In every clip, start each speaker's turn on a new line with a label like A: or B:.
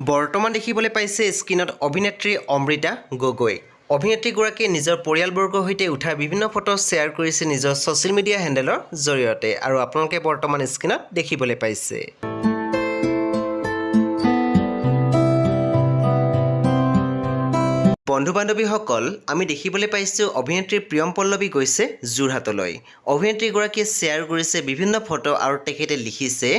A: বৰ্তমান দেখিবলৈ পাইছে স্ক্ৰীনত অভিনেত্ৰী অমৃতা গগৈ। অভিনেত্ৰীগৰাকীয়ে নিজৰ পৰিয়ালবৰ্গৰ সৈতে উঠা বিভিন্ন ফটো শ্বেয়াৰ কৰিছে নিজৰ ছ'চিয়েল মিডিয়া হেণ্ডেলৰ জৰিয়তে আৰু আপোনালোকে বৰ্তমান স্ক্ৰীনত দেখিবলৈ পাইছে। বন্ধু-বান্ধৱীসকল, আমি দেখিবলৈ পাইছোঁ অভিনেত্ৰী প্ৰিয়ম পল্লৱী গৈছে যোৰহাটলৈ। অভিনেত্ৰীগৰাকীয়ে শ্বেয়াৰ কৰিছে বিভিন্ন ফটো আৰু তেখেতে লিখিছে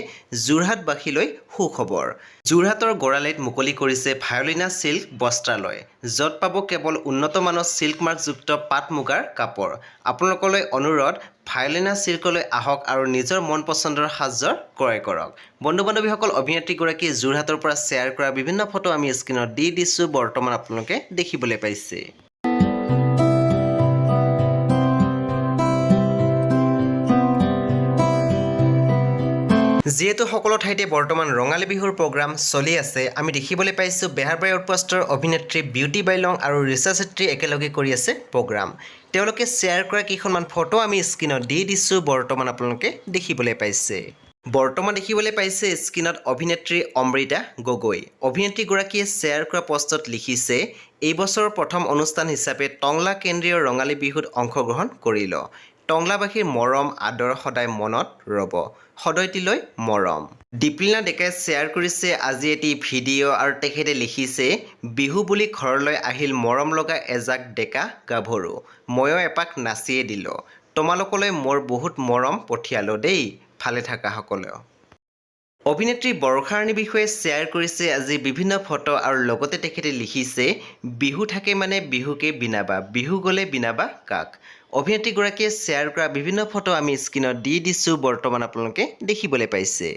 A: যোৰহাটবাসীলৈ সুখবৰ। যোৰহাটৰ গড়ালিত মুকলি কৰিছে ভায়লিনা চিল্ক বস্ত্ৰালয়, য'ত পাব কেৱল উন্নত মানৰ চিল্ক মাৰ্কযুক্ত পাট মুগাৰ কাপোৰ। আপোনালোকলৈ অনুৰোধ, ভায়লিনা চিল্কলৈ আহক আৰু নিজৰ মন পচন্দৰ সাজযোৰ ক্ৰয় কৰক। বন্ধু-বান্ধৱীসকল, অভিনেত্ৰীগৰাকীয়ে যোৰহাটৰ পৰা শ্বেয়াৰ কৰা বিভিন্ন ফটো আমি স্ক্ৰীনত দি দিছোঁ, বৰ্তমান আপোনালোকে দেখিবলৈ পাইছে। যিহেতু সকলো ঠাইতে বৰ্তমান ৰঙালী বিহুৰ প্ৰগ্ৰাম চলি আছে, আমি দেখিবলৈ পাইছোঁ বেহাৰবাৰী আউটপোষ্টৰ অভিনেত্ৰী বিউটি বাইলং আৰু ৰিচা চেত্ৰী একেলগে কৰি আছে প্ৰগ্ৰাম। তেওঁলোকে শ্বেয়াৰ কৰা কেইখনমান ফটো আমি স্ক্ৰীনত দি দিছোঁ, বৰ্তমান আপোনালোকে দেখিবলৈ পাইছে। বৰ্তমান দেখিবলৈ পাইছে স্ক্ৰীনত অভিনেত্ৰী অমৃতা গগৈ। অভিনেত্ৰীগৰাকীয়ে শ্বেয়াৰ কৰা পষ্টত লিখিছে, এই বছৰৰ প্ৰথম অনুষ্ঠান হিচাপে টংলা কেন্দ্ৰীয় ৰঙালী বিহুত অংশগ্ৰহণ কৰিলোঁ। টংলাবাসীৰ মৰম আদৰ সদায় মনত ৰ'ব, সদৈতিলৈ মৰম। দীপলিনা ডেকাই শ্বেয়াৰ কৰিছে আজি এটি ভিডিঅ' আৰু তেখেতে লিখিছে, বিহু বুলি ঘৰলৈ আহিল মৰম লগা এজাক ডেকা গাভৰু, ময়ো এপাক নাচিয়ে দিলোঁ, তোমালোকলৈ মোৰ বহুত মৰম পঠিয়ালোঁ দেই, ভালে থাকা সকলো। অভিনেত্ৰী বৰ্ষা ৰাণীৰ বিষয়ে শ্বেয়াৰ কৰিছে আজি বিভিন্ন ফটো আৰু লগতে তেখেতে লিখিছে, বিহু থাকে মানে বিহুকে বিনাবা, বিহু গ'লে বিনাবা কাক। অভিনেত্ৰীগৰাকীয়ে শ্বেয়াৰ কৰা বিভিন্ন ফটো আমি স্ক্ৰীনত দি দিছোঁ, বৰ্তমান আপোনালোকে দেখিবলৈ পাইছে।